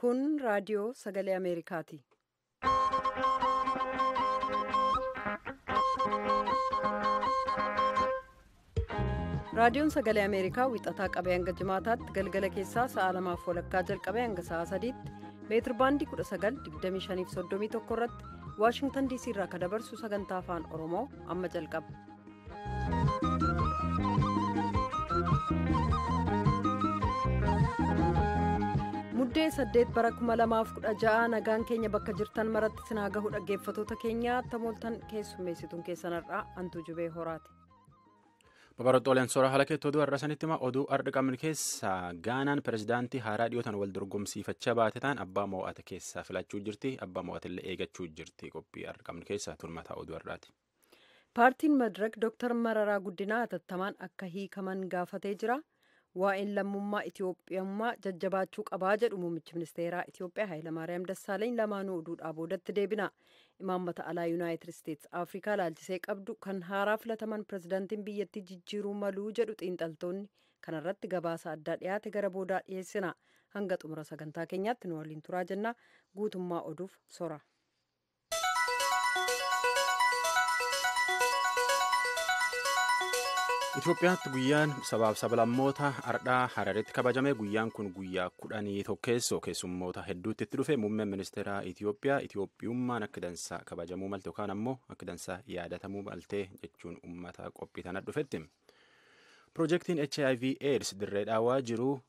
Kun raadiyoo sagalee Ameerikaati. Raadiyoon sagalee Ameerikaa wixataa qabee hanga jimaataatti galgala keessaa sa'a 2:00 jalqabee hanga sa'a 3tti meetir baandii 19:25-31 irratti Waashingtan DC irraa kan dabarsu sagantaa afaan Oromoo amma jalqaba. Muddee 8 bara 2016 nagaan keenya bakka jirtan maratti sinaa gahu dhaggeeffatoota keenya tamooltan keessummeessituun keessanarraa Antuu Jubee Horaati. Babarootooleen soora haala keetti oduu har'a sanitti oduu har'a qabnu keessaa Gaanaan pirezidaantii haaraa dhiyootan wal dorgomsiifachaa baate ta'an abbaa mo'ata keessaa filachuu jirti. Abbaa mo'atillee eegachuu jirti. Qophii har'a qabnu keessaa turmataa oduu har'aati. Paartiin Madirak Dr. Mararaa Guddinaa hatattamaan akka hiikaman gaafatee jira. Waa'een lammummaa Itoophiyaa jajjabaachuu qabaa jedhu muummichi ministeeraa Itoophiyaa Hayilamaariyaam Dassaaleeny lamaanuu oduudhaa boodatti deebina. Imaammata alaa Yuunaayitid Isteetsi Afrikaa laalchisee qabdu kan haaraa filataman pirezidaantiin biyyattii jijjiiruu maluu jedhu xiinxaltoonni kanarratti gabaasa addaa dhiyaate gara boodaa dhiyeessina. Hanga xumura sagantaa keenyaatti nu waliin turaa jenna. Guutummaa oduuf sora. Itoophiyaatti guyyaan sabaaf sablammoota ardhaa Hararitti kabajame. Guyyaan kun guyyaa 11 keessummoota hedduutti itti dhufe. Muummeen ministeeraa Itoophiyaa Itoophiyummaan akka dansaa kabajamuu malte yookaan ammoo akka dansaa yaadatamuu malte jechuun uummata qophii tana dhufetti. Piroojeektiin HIV/AIDS dirree dhaawaa jiru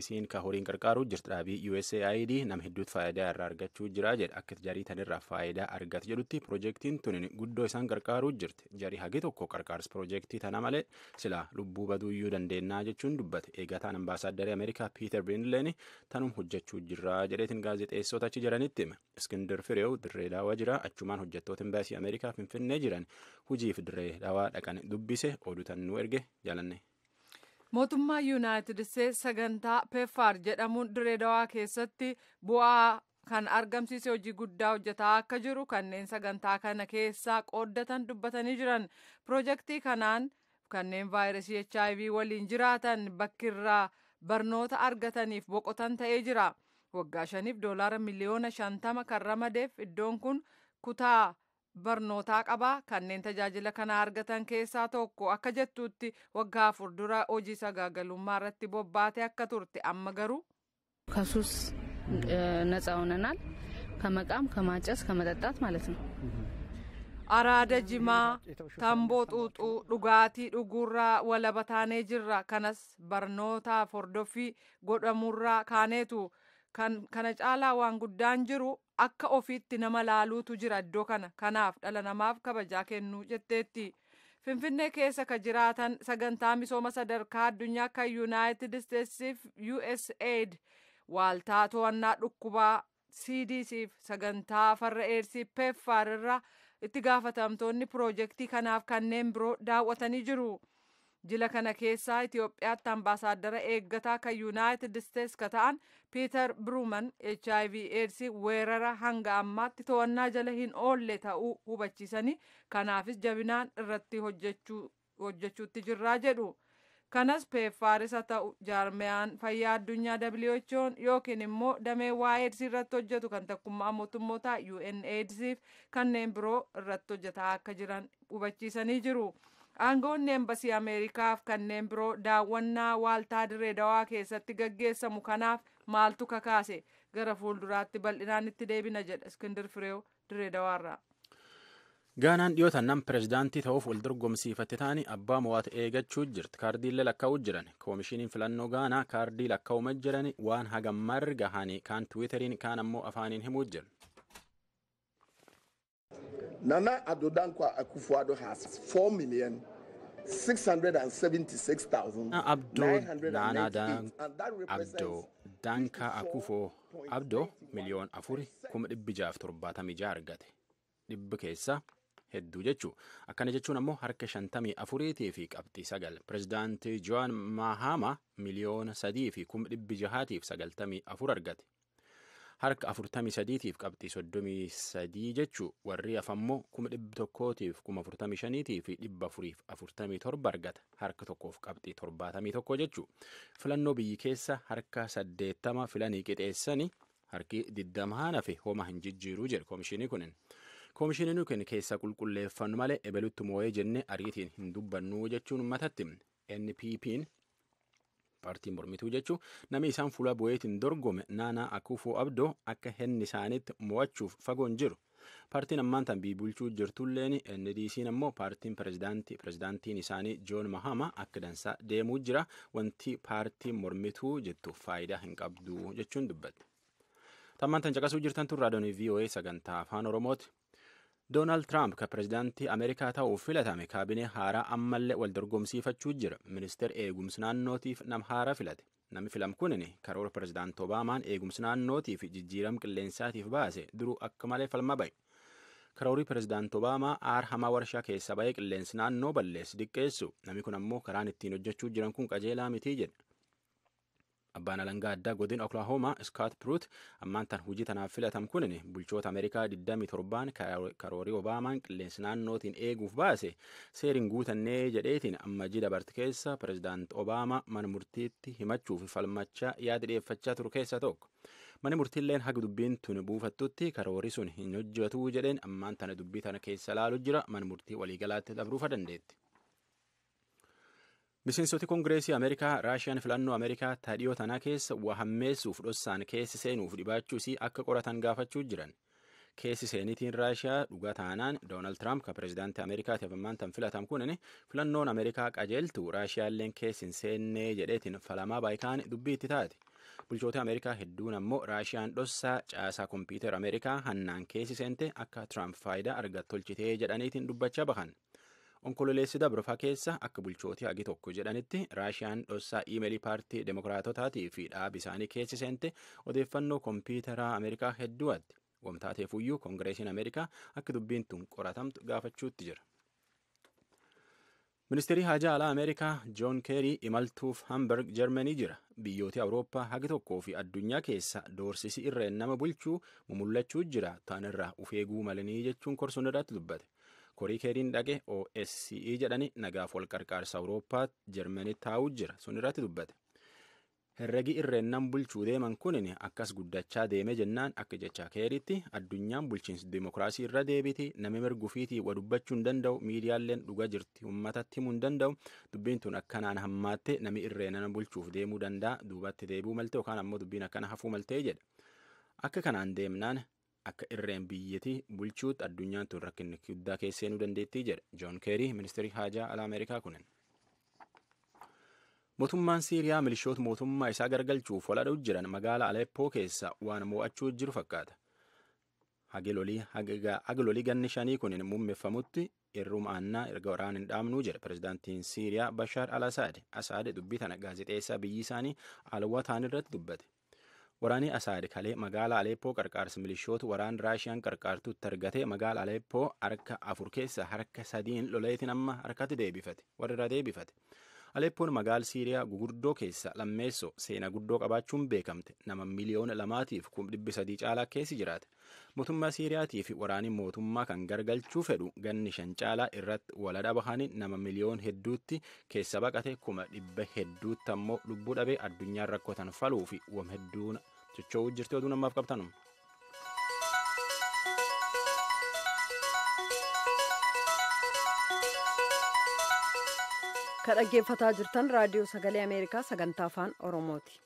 isiin ka horiin qarqaaruu jirti. Dhaabii USAID nama hedduutti faayidaa irraa argachuu jira jedha. Akka jarii tanirraa faayidaa argate jedhutti piroojeektiin tun guddoo isaan qarqaaruu jirti. Jarii hagi tokko qarqaarsa piroojeektii tana malee silaa lubbuu baduuyyuu dandeennaa jechuun dubbate. Eegataan ambaasaadaree Ameerikaa Piiter Brinleen tanum hojjechuu jirra jedheetiin gaazexeessota achi jiranitti hime. Iskindar Fireew dirree dhaawaa jira. Achumaan hojjettoota imbaasii Ameerikaa Finfinnee jiran hojiif dirree dhaawaa dhaqan dubbise oduu tan nu erge jaalanne. Mootummaa Yuunaayitid Isteetsi sagantaa PEPFAR jedhamuun dirree dhawaa keessatti bu'aa kan argamsiise hojii guddaa hojjetaa akka jiru kanneen sagantaa kana keessaa qooddatan dubbatanii jiran. Piroojeektii kanaan kanneen vaayirasii HIV waliin jiraatan bakkirraa barnoota argataniif boqotan ta'ee jira. Waggaa 5f doolaara miliyoona 50 kan ramadeef iddoon kun kutaa barnootaa qabaa. Kanneen tajaajila kana argatan keessaa tokko akka jettuutti waggaa 4 dura hojii sagaagalummaa irratti bobbaate akka turte amma garuu ከሱስ ነፃ ሆነናል ከመቃም ከማጨስ ከመጠጣት ማለት ነው። Araada jimaa tamboo xuuxuu dhugaatii dhuguurraa walabataanee jirra. Kanas barnootaaf hordoffii godhamurraa kaaneetu. Kana caalaa waan guddaan jiru akka ofiitti nama laaluutu jira iddoo kana. Kanaaf dhala namaaf kabajaa kennuu jetteetti. Finfinnee keessa ka jiraatan sagantaa misooma sadarkaa addunyaa kan Yuunaayitid Isteetsiif USAID waaltaa to'annaa dhukkubaa CDCf sagantaa farra eedsii PEPFAR irraa itti gaafatamtoonni piroojeektii kanaaf kanneen biroo daawwatanii jiru. Jila kana keessaa Itoophiyaatti ambaasaaddara eeggataa kan Yuunaayitid Isteetsi ka ta'an Piiter Biruuman HIV/AIDS weerara hanga ammaatti to'annaa jala hin oolle ta'uu hubachiisanii kanaafis jabinaan irratti hojjechuutti jirraa jedhu. Kanas PEPFARis haa ta'u jaarmiyaan fayyaa addunyaa WHO'n yookiin immoo damee waa'ee AIDS irratti hojjetu kan tokkummaa mootummootaa UNAIDSif kanneen biroo irratti hojjetaa akka jiran hubachiisanii jiru. Aangoonni embasii Ameerikaaf kanneen biroo daawwannaa waaltaa dirree dhawaa keessatti gaggeessamu kanaaf maaltu kakaase gara fuulduraatti bal'inaan itti deebina jedha Iskindar Fireew dirree dhawaarraa. Gaanaan dhiyootaan nam pirezidaantii ta'uuf wal dorgomsiifatte ta'anii abbaa mo'ata eegachuu jirti. Kaardiillee lakkaa'uu jiran. Koomishiniin filannoo Gaanaa kaardii lakkaa'umaa jiran waan hagamar gahanii kaan Tiwiiteriin kaan ammoo afaaniin himuu jiran. Nana Addo Dankwa Akufo-Addo has 4,676,998 Danka Akufo-Addo miliyoon 4,676 argate. Dhibba keessa hedduu jechuu. Akkana jechuun ammoo harka 54 fi qabxii 9. Pirezidaantii Joan Mahama miliyoona 3,694 argate. Harka 43 qabxii 33 jechuu. Warri hafammoo 1,145 fi 447 argata. Harka tokkoof qabxii 71 jechuu. Filannoo biyyi keessa harka 80 filanii qixeessanii harki 20 hafe homa hin jijjiiruu jedhe koomishinii kunin. Koomishiniin kun keessa qulqulleeffannu malee ebelutti moo'ee jenne ariitiin hin dubbannu jechuun uummatatti. NPP'n paartiin mormituu jechuun namni isaan fuula bu'eetiin dorgome Naanaa Akufo-Addo akka henni isaaniitti mo'achuuf fagoon jiru. Paartiin ammaan tan bulchuu jirtulleen NDC'n ammoo paartiin pirezidaantiin isaanii Joon Mahama akka dansaa deemuu jira wanti paartiin mormituu jettu faayidaa hin qabdu jechuun dubbate. Tammaan tan caqasuu jirtan tun raadiyoon VOA sagantaa afaan Oromooti. Doonaald Tiraamp ka pirezidaantii Ameerikaa ta'uuf filatame kaabinee haaraa ammallee wal dorgomsiifachuu jira. Ministeer eegumsi naannootiif nama haaraa filate. Namni filam kunin karoora pirezidaantii Obaamaan eegumsi naannootiif jijjiirama qilleensaatiif baase duruu akka malee falma ba'e. Karoorri pirezidaantii Obaamaa aara hamaa warshaa keessa ba'ee qilleensi naannoo balleessu diqqeessu. Namni kun ammoo karaan ittiin hojjechuu jiran kun qajeelaa mitii jedhe. Abbaan alangaa addaa godina Oklahoma Scott Pruitt ammaan tan hojii tanaaf filatam kunin bulchoota Ameerikaa 27 karoorii Obaamaan qilleensi naannootiin eeguuf baase seeriin guutannee jedheetiin ammajii dabarte keessa pirezidaantii Obaamaa mana murtiitti himachuuf falmachaa yaada dhiyeeffachaa turu keessa tokko. Mani murtiilleen haga dubbiin tun buufattutti karoorii sun hin hojjetuu jedheen ammaan tana dubbii tana keessa laalu jira mana murtii waliigalaatti dabruufa dandeetti. Miseensoti Kongireesii Ameerikaa Raashiyaan filannoo Ameerikaa taadhiyoo tanaa keessa waa hammeessuuf dhossaan keessi seenuuf dhibaachuusii akka qoratan gaafachuu jiran. Keessi seenitiin Raashiyaa dhugaa taanaan Doonaald Tiraamp ka pirezidaantii Ameerikaatiif ammaan tan filatam kunin filannoon Ameerikaa qajeeltu Raashiyaalleen keessi hin seennee jedheetiin falamaa baayikaan dubbii itti taate. Bulchoota Ameerikaa hedduun ammoo Raashiyaan dhossaa caasaa kompiitara Ameerikaa hannaan keessi seente akka Tiraamp faayidaa argattolchitee jedhaniitiin dubbachaa bahan. Onkololeessi dabrafaa keessa akka bulchootii hagi tokko jedhanitti Raashiyaan dhossaa iimeelii paartii Demokiraatotaatii fi dhaab isaanii keessi seente odeeffannoo kompiitaraa Ameerikaa hedduutti. Wamtaateefuyyuu Kongireesiin Ameerikaa akka dubbiin tun qoratamtu gaafachuutti jira. Ministeerri Haajaa Alaa Ameerikaa Joon Keerii imaltuuf Hamburg Jarmanii jira. Biyyooti Awurooppaa hagi tokkoo fi addunyaa keessa doorsisi irreen nama bulchuu mumullachuu jira ta'anirraa ufeeguu malanii jechuun korsuun irratti dubbate. Korii Keeriin dhaqe OSCE jedhani nagaaf wal qarqaarsa Awurooppaatti Jarmanii taa'uu jira sun irratti dubbate. Herregi irreen nam bulchuu deeman kunin akkas guddachaa deeme jennaan akka jecha Keeriitti addunyaan bulchiinsi dimokiraasii irra deebiti nami mirgufiitii wa dubbachuu hin danda'u miidiyaaleen dhugaa jirti uummatatti himuu hin danda'u dubbiin tun akkanaan hammaatte nami irreen nama bulchuuf deemuu danda'a duubatti deebi'uu malte yookaan ammoo dubbiin akkana hafuu maltee jedha. Akka kanaan deemnaan akka irreen biyyattii bulchuutti addunyaan tun rakkinni guddaa keesseenuu dandeettii jedha Joon Keerii ministeerri haajaa alaa Ameerikaa kunin. Mootummaan Siiriyaa milishoota mootummaa isaa gargalchuuf waladhuu jiran magaalaa Aleppoo keessa waan mo'achuu jiru fakkaata. Hagilolii ganni shanii kunin muummeeffamutti irruma aannaa erga waraana hin dhaabnuu jedha pirezidaantiin Siiriyaa Bashaar al-Asaad. Asaad dubbii tana gaazexeessaa biyyi isaanii alwataan irratti dubbate. Waraanni Asaad kalee magaalaa Aleppoo qarqaarsa milishoota waraan Raashiyaan qarqaartutti argate magaalaa Aleppoo harka 4 keessa harka 3 loleetiin amma harkatti deebifate warra deebifate. Aleppoon magaala Siiriyaa guguddoo keessa lammeessoo seenaa guddoo qabaachuun beekamte nama miliyoona 2,300 caalaa keessi jiraate. Mootummaa Siiriyaatii fi waraanni mootummaa kan gargalchuu fedhu ganni 5 caalaa irratti waladha bahanii nama miliyoon hedduutti keessa baqate 100,000 hedduutti ammoo lubbuu dhabee addunyaan rakkotan faluu fi wam hedduun socho'uu jirti oduu namaaf qabtanum. Kan dhaggeeffataa jirtan raadiyoo sagalee Ameerikaa sagantaa afaan Oromooti.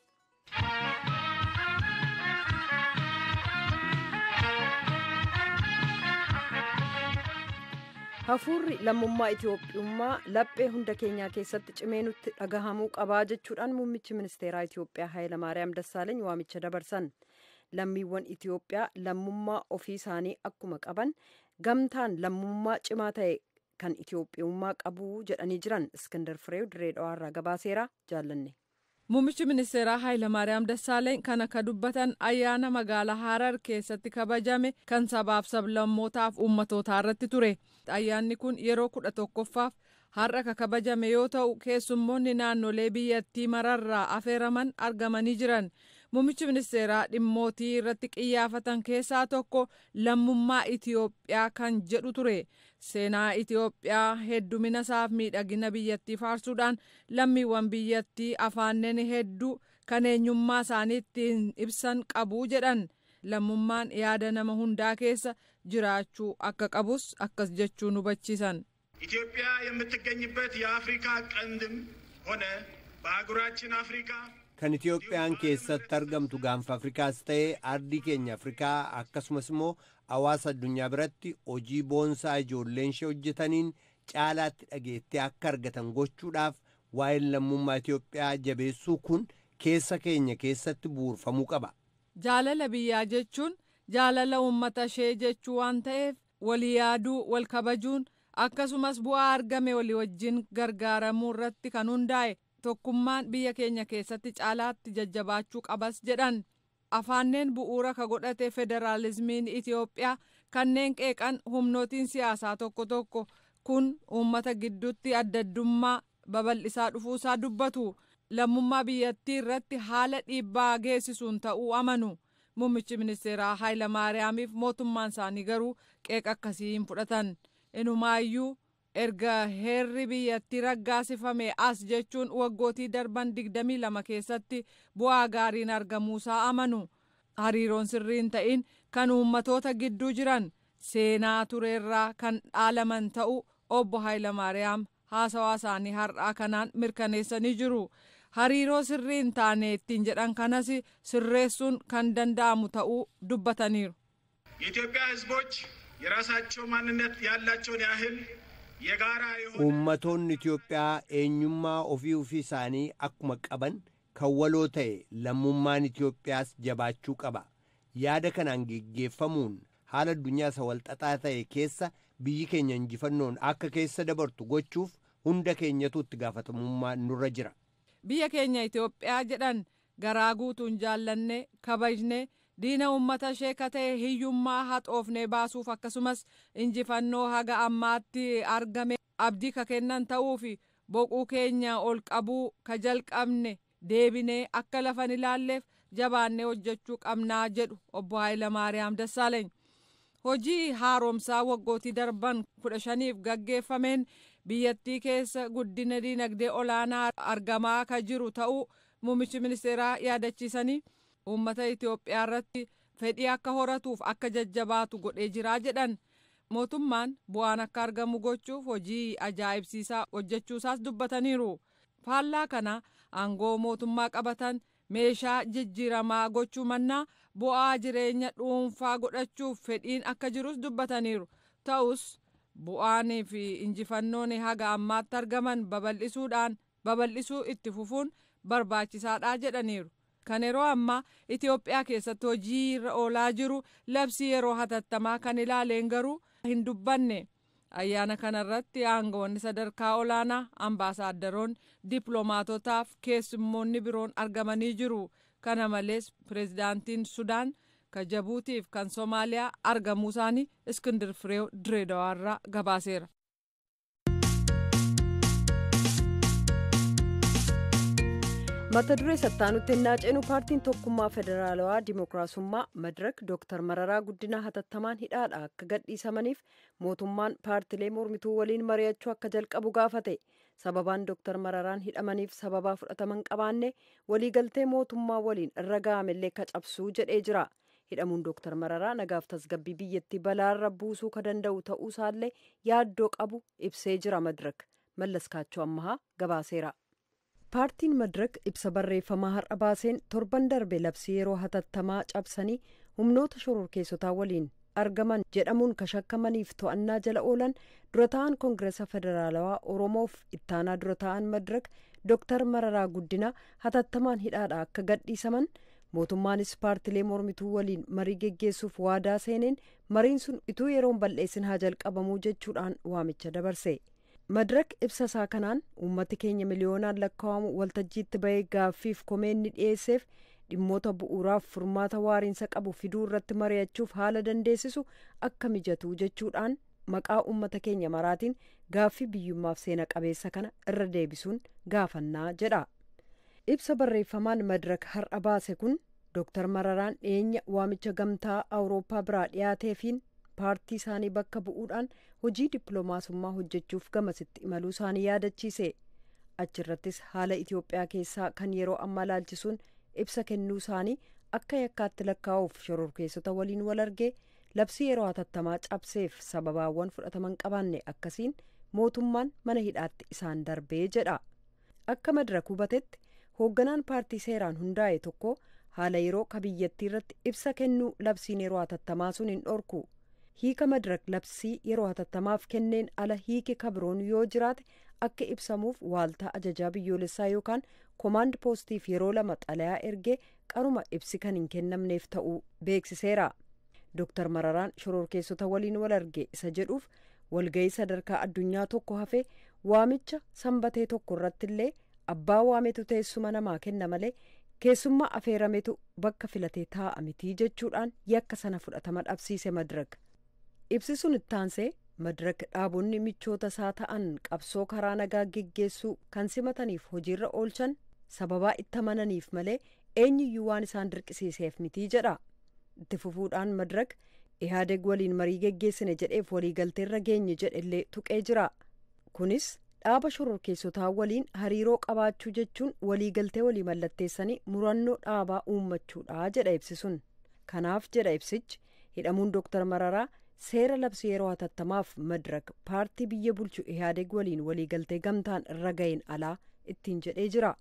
Hafuurri lammummaa Itoophiyummaa laphee hunda keenyaa keessatti cimee nutti dhagahamuu qabaa jechuudhaan muummichi ministeeraa Itoophiyaa Hayilamaariyaam Dassaaleeny waamicha dabarsan. Lammiiwwan Itoophiyaa lammummaa ofii isaanii akkuma qaban gamtaan lammummaa cimaa ta'e kan Itoophiyummaa qabu jedhanii jiran Iskandar Fireew dirree dhawaarraa gabaaseera jaallanne. Muummichi ministeeraa Hayilamaariyaam Dassaaleeny kan akka dubbatan ayyaana magaalaa Harar keessatti kabajame kan sabaaf sablammootaaf uummatootaa irratti ture. Ayyaanni kun yeroo 11ffaaf har'a ka kabajame yoo ta'u keessummoonni naannolee biyyattii mararraa afeeraman argamanii jiran. Muummichi ministeeraa dhimmootii irratti qiyyaafatan keessaa tokko lammummaa Itoophiyaa kan jedhu ture. Seenaa Itoophiyaa heddumina isaaf miidhagina biyyattii faarsuudhaan lammiiwwan biyyattii afaanneen hedduu kan eenyummaa isaanii ittiin ibsan qabu jedhan. lammummaan yaada nama hundaa keessa jiraachuu akka qabus akkas jechuun hubachiisan. ኢትዮጵያ የምትገኝበት የአፍሪካ ቀንድም ሆነ በአህጉራችን አፍሪካ kan Itoophiyaan keessatti argamtu gaanfa Afrikaas ta'ee ardii keenya Afrikaa akkasumas immoo hawaasa addunyaa biratti hojii boonsaa ijoolleen ishee hojjetaniin caalaatti dhageettee akka argatan gochuudhaaf waa'een lammummaa Itoophiyaa jabeessuu kun keessa keenya keessatti bu'uurfamuu qaba. Jaalala biyyaa jechuun jaalala uummata ishee jechuu waan ta'eef walii yaaduu, wal kabajuun akkasumas bu'aa argame walii wajjin gargaaramuu irratti kan hundaa'e tokkummaan biyya keenya keessatti caalaatti jajjabaachuu qabas jedhan. Afaanneen bu'uura ka godhate federaalizimiin Itoophiyaa kanneen qeeqan humnootiin siyaasaa tokko tokko kun uummata gidduutti addaddummaa babal'isaa dhufuusaa dubbatu. Lammummaa biyyattii irratti haala dhiibbaa geessisuun ta'uu amanu. Muummichi ministeeraa Hayilamaariyaamiif mootummaan isaanii garuu qeeqa akkasii hin fudhatan. Inumaayyuu erga heerri biyyattii raggaasifame as jechuun waggootii darban 22 keessatti bu'aa gaariin argamuusaa amanu. Hariiroon sirriin ta'in kan uummatoota gidduu jiran seenaa tureerraa kan dhaalaman ta'uu obbo Hayilamaariyaam haasawaa isaanii har'aa kanaan mirkaneessanii jiru. Hariiroo sirriin taane ittiin jedhan kanas sirreessuun kan danda'amu ta'uu dubbataniiru. የኢትዮጵያ ሕዝቦች የራሳቸው ማንነት ያላቸውን ያህል የጋራ የሆነ Uummattoonni Itoophiyaa eenyummaa ofii isaanii akkuma qaban kan waloo ta'e lammummaan Itoophiyaas jabaachuu qaba. Yaada kanaan geggeeffamuun haala addunyaa isa walxaxaa ta'e keessa biyyi keenya injifannoon akka keessa dabartu gochuuf hunda keenyatu itti gaafatamummaa nurra jira. Biyya keenya Itoophiyaa jedhan garaa guutuun jaallanne kabajne diina uummata ishee ka ta'e hiyyummaa haxoofnee baasuuf akkasumas injifannoo haga ammaatti argame abdii ka kennan ta'uu fi boquu keenya ol qabuu ka jalqabne deebinee akka lafan ilaalleef jabaannee hojjechuu qabnaa jedhu obbo Hayilamaariyaam Dassaaleeny. Hojii haaromsaa waggootii darban 15f gaggeeffameen biyyattii keessa guddina dinagdee olaanaa argamaa ka jiru ta'uu muummichi ministeeraa yaadachiisanii uummata Itoophiyaa irratti fedhii akka horatuuf akka jajjabaatu godhee jiraa jedhan. Mootummaan bu'aan akka argamu gochuuf hojii ajaa'ibsiisaa hojjechuusaas dubbataniiru. Faallaa kana aangoo mootummaa qabatan meeshaa jijjiiramaa gochuu mannaa bu'aa jireenya dhuunfaa godhachuuf fedhiin akka jirus dubbataniiru. Ta'us bu'aanii fi injifannoon haga ammaatti argaman babal'isuu itti fufuun barbaachisaadha jedhaniiru. Kan yeroo ammaa Itoophiyaa keessatti hojii irra oolaa jiru labsii yeroo hatattamaa kan ilaaleen garuu hin dubbanne. Ayyaana kanarratti aangawoonni sadarkaa olaanaa ambaasaaddoroonni dippiloomaatotaaf keessummoonni biroon argamanii jiru. Kana malees pireezidaantiin Sudaan kan Jabuutiif kan Soomaaliyaa argamuu isaanii Iskindir Fireew Direedawaarraa gabaaseera. mata duree sattaanutti ennaa ceenu paartiin tokkummaa federaalawaa dimookiraasummaa madirak dooktar mararaa guddinaa hatattamaan hidhaadha akka gadhiisamaniif mootummaan paartilee mormituu waliin mari'achuu akka jalqabu gaafate. Sababaan dooktar mararaan hidhamaniif sababaa fudhataman qabaanne waliigaltee mootummaa waliin irra ga'amellee ka cabsuu jedhee jira. Hidhamuun dooktar mararaa nagaaf tasgabbii biyyattii balaarra buusuu ka danda'u ta'uusaallee yaaddoo qabu ibsee jira madirak. Mallaskaachoo ammahaa gabaaseera. Paartiin madirak ibsa barreeffamaa har'a baaseen torban darbe labsii yeroo hatattamaa cabsanii humnoota shororkeessotaa waliin argaman jedhamuun ka shakkamaniif to'annaa jala oolan dura ta'an koongireesa federaalawaa oromoof ittaanaa dura ta'an madirak dooktar mararaa guddinaa hatattamaan hidhaadha akka gadhiisaman mootummaanis paartilee mormituu waliin marii geggeessuuf waadaa seeneen mariin sun ituu yeroon bal'eessin haa jalqabamuu jechuudhaan waamicha dabarse. madirak ibsa isaa kanaan uummati keenya miliyoonaan lakkaa'amu waltajjiitti bahee gaaffiif komeenni dhiyeesseef dhimmoota bu'uuraaf furmaata waariinsa qabu fiduu irratti mari'achuuf haala dandeessisu akka mijatu jechuudhaan maqaa uummata keenya maraatiin gaaffii biyyummaaf seena qabeessa kana irra deebisuun gaafannaa jedha. Ibsa barreeffamaan madirak har'a baase kun dooktar mararaan dhiyeenya waamicha gamtaa awurooppaa biraa dhiyaateefiin paartii isaanii bakka bu'uudhaan hojii dippiloomaasummaa hojjechuuf gamasitti imaluu isaanii yaadachiise. Achirrattis haala Itoophiyaa keessaa kan yeroo ammaa ilaalchisuun ibsa kennuu isaanii akka yakkaatti lakkaa'uuf shororkeessota waliin wal argee labsii yeroo hatattamaa cabseef sababaawwan fudhataman qabaanne akkasiin mootummaan mana hidhaatti isaan darbee jedha. Akka Madirak hubatetti hoogganaan paartii seeraan hundaa'e tokko haala yeroo ka biyyattii irratti ibsa kennuu labsiin yeroo hatattamaa sun hin dhorku. Hiika Madirak labsii yeroo hatattamaaf kenneen ala hiiki kabiroon yoo jiraate akka ibsamuuf waaltaa ajajaa biyyoolessaa yookaan koomaand poostiif yeroo 2 xalayaa ergee qaruma ibsi kan hin kennamneef ta'uu beeksiseera. Dr. Mararaan shororkeessota waliin wal arge isa jedhuuf walga'ii sadarkaa addunyaa tokko hafee waamicha sanbatee tokko irrattillee abbaa waametu teessuma namaa kenna malee keessummaa afeerametu bakka filatee taa'a mitii jechuudhaan yakka sana fudhatama dhabsiise Madirak. Ibsi sun ittaansee Madirak dhaabonni michoota isaa ta'an qabsoo karaa nagaa geggeessuu kan simataniif hojiirra oolchan sababaa itti amananiif malee eenyuyyuu waan isaan dirqisiiseef mitii jedha. Itti fufuudhaan Madirak Ihaadeg waliin marii geggeessine jedheef waliigalteerra geenye jedhellee tuqee jira. Kunis dhaaba shororkeessotaa waliin hariiroo qabaachuu jechuun waliigaltee walii mallatteessanii murannoo dhaabaa uummachuudha jedha ibsi sun. Kanaaf jedha ibsichi hidhamuun Dr. Mararaa seera labsii yeroo hatattamaaf Madirak paartii biyya bulchu Ihaadeg waliin waliigaltee gamtaan irra ga'een alaa ittiin jedhee jira.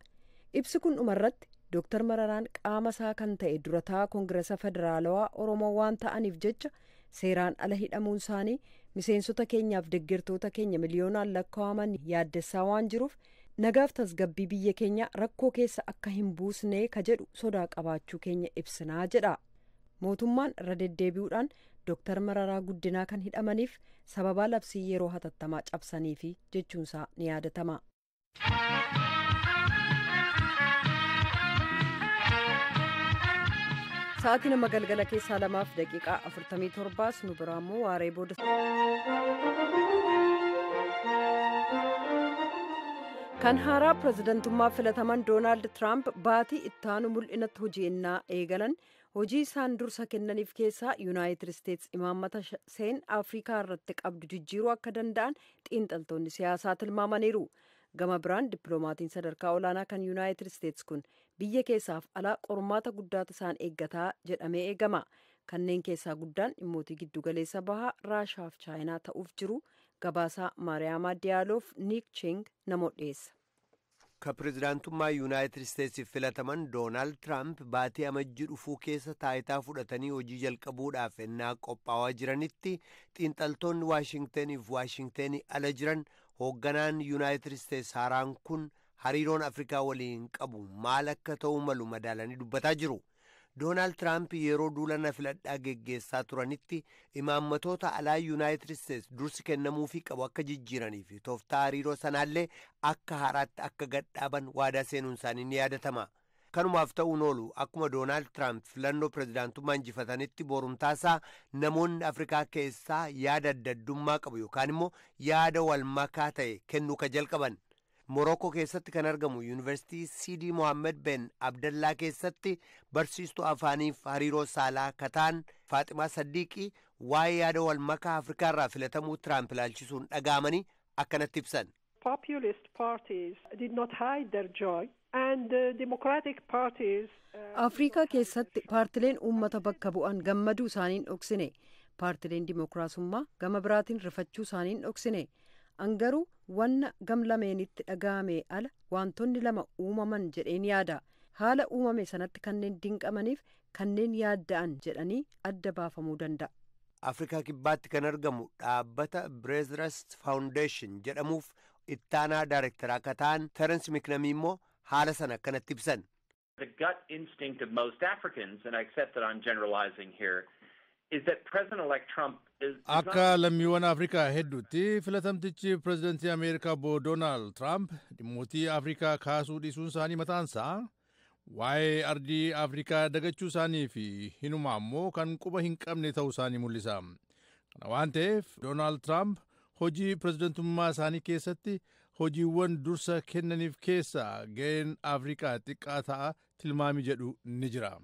Ibsi kun dhumarratti Dr. Mararaan qaama isaa kan ta'e durataa Koongiresa Federaalawaa Oromoo waan ta'aniif jecha seeraan ala hidhamuun isaanii miseensota keenyaaf deeggartoota keenya miliyoonaan lakkaa'aman yaaddessaa waan jiruuf nagaaf tasgabbii biyya keenya rakkoo keessa akka hin buusnee ka jedhu sodaa qabaachuu keenya ibsinaa jedha. Mootummaan irra deddeebi'uudhaan Dr. Mararaa Guddinaa kan hidhamaniif sababa labsii yeroo hatattamaa cabsaniifi jechuunsaa ni yaadatama. Sa'aatii nama galgala keessaa 2:47 nu biraa immoo waaree booda. Kan haaraa pirezidantummaa filataman Doonaald Tiraamp baatii ittaanu mul'inatti hojii innaa eegalan hojii isaan dursa kennaniif keessaa Yuunaayitid Isteets imaammata seen Afrikaa irratti qabdu jijjiiruu akka danda'an xiinxaltoonni siyaasaa tilmaamaniiru. Gama biraan dippiloomaatiin sadarkaa olaanaa kan Yuunaayitid Isteets kun biyya keessaaf alaa qormaata guddaatu isaan eeggataa jedhamee eegama. Kanneen keessaa guddaan dhimmoota giddugaleessa bahaa Raashaa fi Chaayinaa ta'uuf jiru. Gabaasaa Maariyaamaa Diyaaloof Niik Ching namoota dhiyeessa. Ka pirezidaantummaa Yuunaayitid Isteetsiif filataman Doonaald Tiraamp baatii amajjii dhufuu keessa taayitaa fudhatanii hojii jalqabuudhaaf ennaa qophaa'aa jiranitti xiinxaltoonni Waashingtaniif Waashingtanii ala jiran hoogganaan Yuunaayitid Isteets haaraan kun hariiroon Afrikaa waliin qabu maal akka ta'uu malu madaalanii dubbataa jiru. Doonaald Tiraamp yeroo duula filadhaa geggeessaa turanitti imaammatoota alaa Yuunaayitid Isteets dursi kennamuufii qabu akka jijjiiranii fi tooftaa hariiroo sanaallee akka haaraatti akka gadhaaban waadaa seenuun isaanii ni yaadatama. Kanumaaf ta'uun oolu akkuma Doonaald Tiraamp filannoo pirezidaantummaa injifatanitti borumtaasaa namoonni Afrikaa keessaa yaada addaddummaa qabu yookaan immoo yaada wal makaa ta'e kennuu ka jalqaban. Morokoo keessatti kan argamu Yuunivarsiitii Siidii Mohaammed Ben Abdallaa keessatti barsiistuu afaaniif hariiroo saalaa kataan Faaximaa Saddiiqii waa'ee yaada wal makaa Afrikaa irraa filatamuu Tiraamp ilaalchisuun dhaga'amanii akkanatti ibsan. Populist parties did not hide their joy and democratic parties. Afrikaa keessatti paartileen uummata bakka bu'an gammaduu isaaniin dhoksine. Paartileen dimokiraasummaa gama biraatiin rifachuu isaaniin dhoksine. Angaruu wanna gamlameenitti dhaga'ame ala wantoonni lama uumaman jedheen yaada. Haala uumame sanatti kanneen dinqamaniif kanneen yaadda'an jedhanii adda baafamuu danda'a. Afrikaa kibbaatti kan argamu dhaabbata Breezrast Foundation jedhamuuf ittaanaa daarektaraa akka ta'an Terence McNamee immoo haala sana akkanatti ibsan. The gut instinct of most Africans, and I accept that I'm generalizing here, is that President-elect Trump is akka lammiiwwan Afrikaa hedduutti filatamtichi pirezidantii Ameerikaa Doonaald Tiraamp dhimmootii Afrikaa kaasuu dhiisuun isaanii mataansaa waa'ee ardii Afrikaa dagachuu isaanii fi hinumaa immoo kan quba hin qabne ta'uu isaanii mul'isa. Kana waan ta'eef Doonaald Tiraamp hojii pirezidantummaa isaanii keessatti hojiiwwan dursa kennaniif keessaa ga'een Afrikaa xiqqaa ta'a tilmaami jedhu ni jira.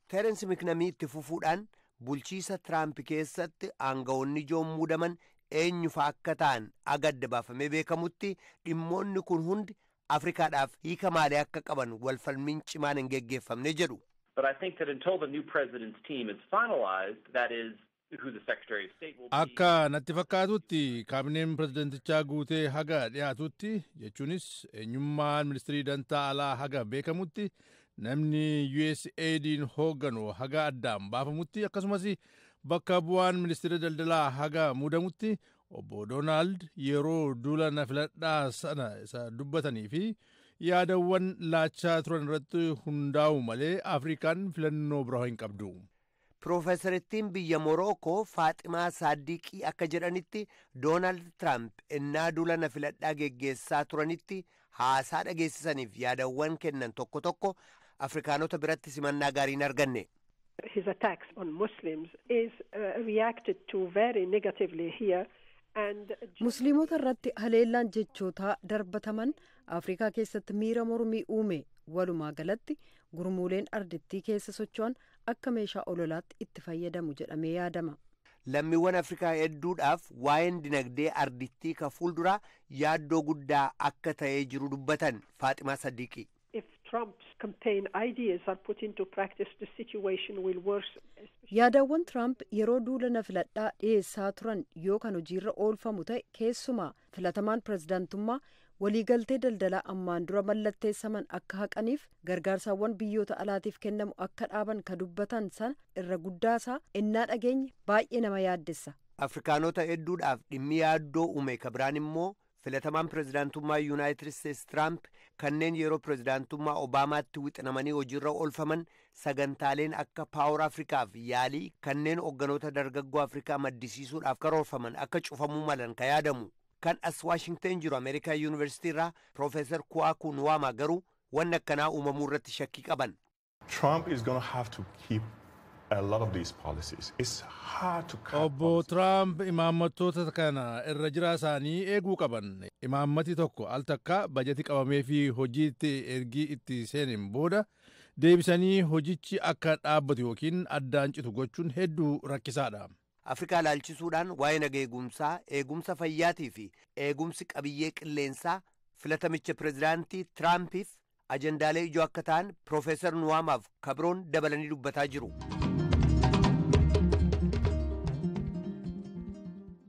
Terence McNamee itti fufuudhaan bulchiisa Tiraamp keessatti aangawoonni ijoon muudaman eenyufa akka ta'an agadda baafamee beekamutti dhimmoonni kun hundi Afrikaadhaaf hiika maalii akka qaban walfalmiin cimaan hin geggeeffamne jedhu. But I think that until the new president's team is finalized, that is, who the Secretary of State will be. Akka natti fakkaatutti kaabineen pirezidantichaa guutee haga dhiyaatutti jechuunis eenyummaan ministirii dantaa alaa haga beekamutti namni USAID'n hoogganu haga addaan baafamutti akkasumas bakka bu'aan ministiira daldalaa haga muudamutti obbo Doonaald yeroo duula na filadhaa sana isa dubbatanii fi yaadawwan laachaa turan irratti hundaa'u malee Afrikaan filannoo biraa hin qabdu. Piroofeesarittiin biyya Morookoo Faaximaa Saaddiqii akka jedhanitti Doonaald Tiraamp innaa duula na filadhaa geggeessaa turanitti haasaa dhageessisaniif yaadawwan kennan tokko tokko Afrikaanota biratti simannaa gaarii hin arganne. His attacks on Muslims is reacted to very negatively here. Musliimota irratti haleellaan jechootaa darbataman Afrikaa keessatti miira mormii uume. Walumaa galatti gurmuuleen ardittii keessa socho'an akka meeshaa ololaatti itti fayyadamu jedhamee yaadama. Lammiiwwan Afrikaa hedduudhaaf waa'een dinagdee ardittii ka fuulduraa yaaddoo guddaa akka ta'ee jiru dubbatan Faaximaa Saddiqii. If Trump's campaign ideas are put into practice, the situation will worsen. Yaadawwan Trump yeroo duula na filadhaa dhiyeessaa turan yoo kan hojiirra oolfamu ta'e keessumaa filatamaan pirezidaantummaa waliigaltee daldalaa ammaan dura mallatteessaman akka haqaniif gargaarsaawwan biyyoota alaatiif kennamu akka dhaaban ka dubbatan sana irra guddaasaa ennaa dhageenye baay'ee nama yaaddessa. Afrikaanota hedduudhaaf dhimmi yaaddoo uume ka biraan immoo filatamaan pirezidaantummaa Yuunaayitid Isteetsi Tiraamp kanneen yeroo pirezidaantummaa Obaamaatti wixinamanii hojiirra oolfaman sagantaaleen akka Paawur Afrikaaf yaalii kanneen hogganoota dargaggoo Afrikaa maddisiisuudhaaf karoorfaman akka cufamuu malan ka yaadamu. Kan as Waashingten jiru Ameerikaa Yuunivarsiitii irraa Piroofeesar Kuwaaku Nuwaamaa garuu wanni akkanaa uumamuu irratti shakkii qaban. Trump is going to have to keep a lot of these policies. It's hard to cut. Obbo Trump imaammatoota kana irra jiraa isaanii eeguu qaban. Imaammati tokko al takka bajeti qabamee fi hojiitti ergii itti seenin booda deebisanii hojichi akka dhaabbatu yookiin addaan citu gochuun hedduu rakkisaadha. Afrikaa laalchisuudhaan waa'ee nageegumsaa, eegumsa fayyaatii fi eegumsi qabiyyee qilleensaa filatamicha pirezidaantii Tiraampiif ajandaalee ijoo akka ta'an Piroofeesar Nuwaamaaf kabroon dabalanii dubbataa jiru.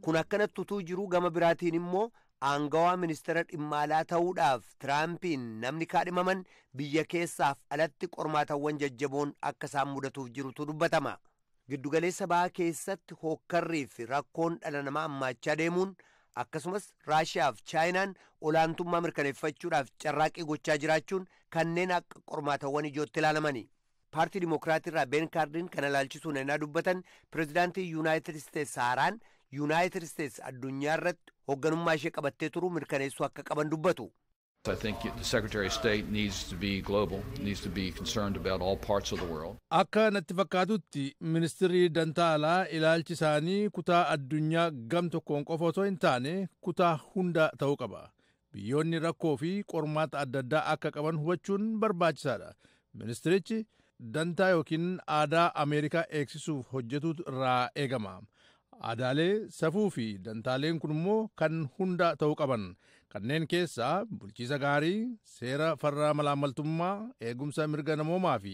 Kun akkanatti utuu jiru gama biraatiin immoo aangawaa ministeera dhimma alaa ta'uudhaaf Tiraampiin namni kaadhimaman biyya keessaaf alatti qormaatawwan jajjaboon akka isaan mudatuuf jirutu dubbatama. Giddugaleessa ba'aa keessatti hookkarrii fi rakkoon dhala namaa ammaachaa deemuun akkasumas Raashiyaaf Chaayinaan olaantummaa mirkaneeffachuudhaaf carraaqii gochaa jiraachuun kanneen akka qormaatawwan ijootti ilaalamani. Paartii Dimokiraatii irraa Ben Kaardiin kana ilaalchisuun ennaa dubbatan pirezidaantii Yuunaayitid Isteetsi haaraan Yuunaayitid Isteetsi addunyaa irratti hoogganummaa ishee qabattee turuu mirkaneessuu akka qaban dubbatu. I think the Secretary of State needs to be global, needs to be concerned about all parts of the world. Akka natti fakkaatutti ministirii dantaa alaa ilaalchi isaanii kutaa addunyaa gam tokkoon qofa otoo hin taane kutaa hunda ta'uu qaba. Biyyoonni rakkoo fi qormaata adda addaa akka qaban hubachuun barbaachisaadha. Ministirichi dantaa yookiin aadaa Ameerikaa eegsisuuf hojjetu irraa eegama. Aadaalee, safuu fi dantaaleen kun immoo kan hunda ta'uu qaban. Kanneen keessaa bulchiisa gaarii, seera farra malaammaltummaa, eegumsa mirga namoomaa fi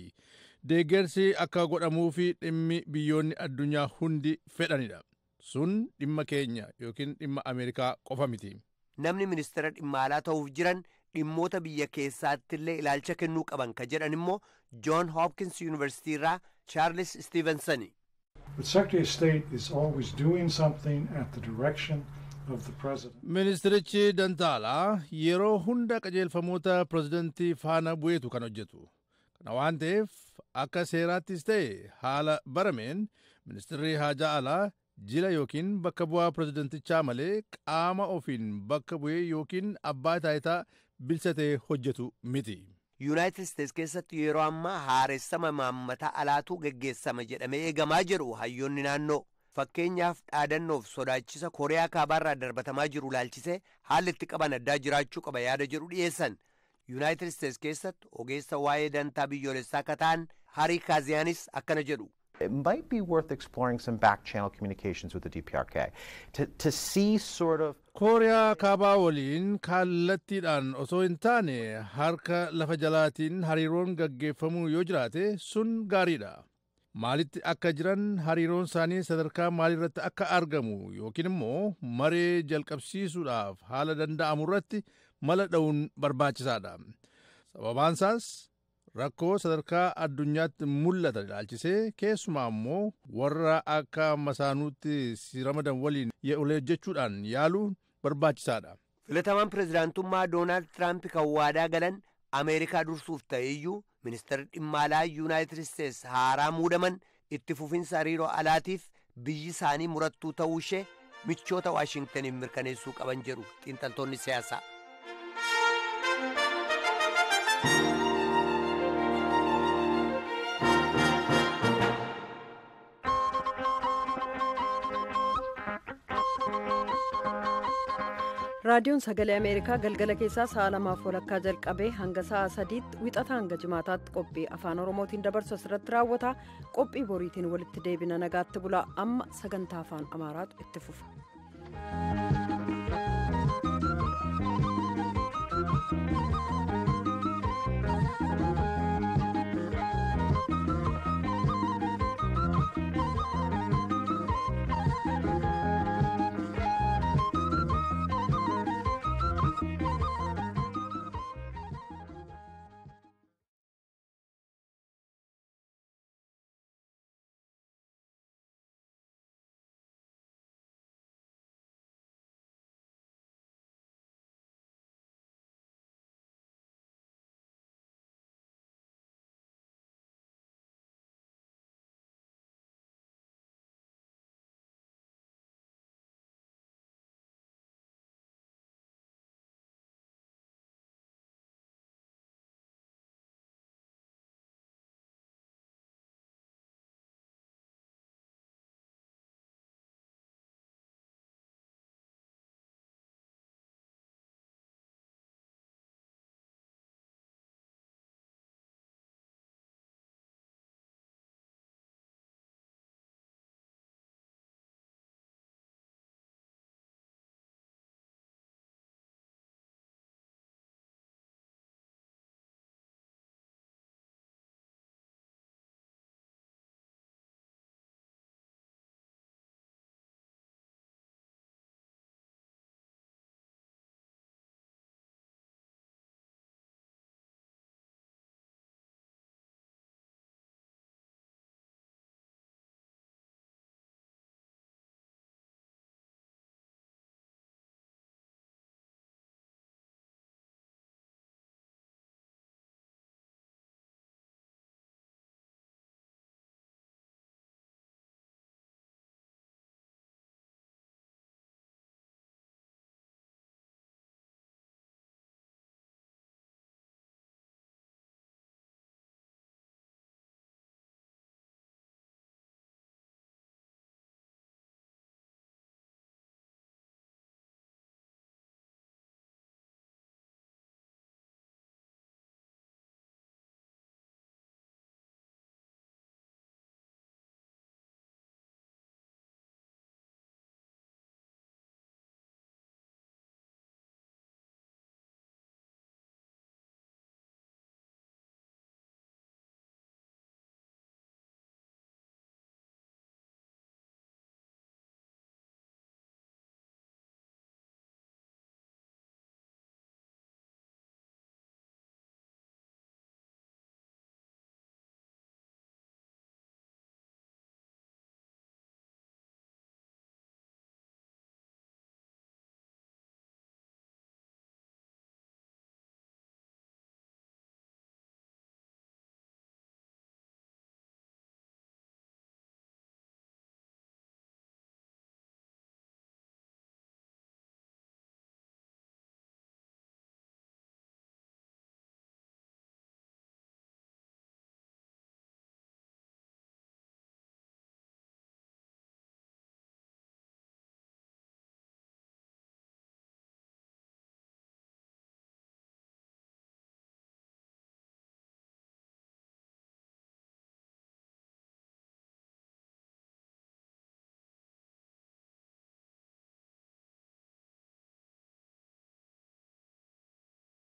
deeggarsi akka godhamuu fi dhimmi biyyoonni addunyaa hundi fedhanidha. Sun dhimma keenya yookiin dhimma Ameerikaa qofa miti. Namni ministeera dhimma alaa ta'uuf jiran dhimmoota biyya keessaatti illee ilaalcha kennuu qaban ka jedhan immoo John Hopkins University irraa Charles Stevenson. The Secretary of State is always doing something at the direction of the President. Ministerichi dantaa alaa yeroo hunda qajeelfamoota pirezidantii faana bu'eetu kan hojjetu. Kana waan ta'eef akka seeraattis ta'e haala barameen ministeerri haajaa alaa jila yookiin bakka bu'aa pirezidantichaa malee qaama ofiin bakka bu'ee yookiin abbaa taayitaa bilchatee hojjetu miti. Yuunaayitid Isteetsi keessatti yeroo ammaa haaressama maammata alaatu geggeessama jedhamee eegamaa jedhu hayyoonni naannoo. Fakkeenyaaf dhaadannoof sodaachisa Kooriyaa Kaabaarraa darbatamaa jiru laalchisee haalli itti qaban addaa jiraachuu qaba yaada jedhu dhiyeessan. Yuunaayitid Isteetsi keessatti ogeessa waa'ee dantaa biyyoolessaa akka ta'an Harii Kaaziyaanis akkana jedhu. it might be worth exploring some back-channel communications with the DPRK to see sort of kooriyaa kaabaa waliin kallattiidhaan osoo hin taane harka lafa jalaatiin hariiroon gaggeeffamuu yoo jiraate sun gaariidha. Maalitti akka jiran hariiroon isaanii sadarkaa maalirratti akka argamu yookiin immoo maree jalqabsiisuudhaaf haala danda'amu irratti mala dha'uun barbaachisaadha. Sababaan isaas rakkoo sadarkaa addunyaatti mul'atan ilaalchisee keessumaa immoo warra akka masaanuutti si ramadan waliin hojjechuudhaan yaaluun barbaachisaadha. Filatamaan pirezidaantummaa Doonaald Tiraamp kan waadaa galan Ameerikaa dursuuf ta'eyyuu ministeerri dhimma alaa Yuunaayitid Isteets haaraa muudaman itti fufinsa hariiroo alaatiif biyyi isaanii murattuu ta'uu ishee michoota Waashingtaniif mirkaneessuu qaban jedhu xiinxaltoonni siyaasaa. raadiyoon sagalee ameerikaa galgala keessaa sa'a 2:00 jalqabee hanga sa'a 3tti wixata hanga jimaataatti qophii afaan oromootiin dabarsu asirratti raawwata. Qophii boriitiin walitti deebina nagaatti bulaa. Amma sagantaa afaan amaaraatu itti fufa.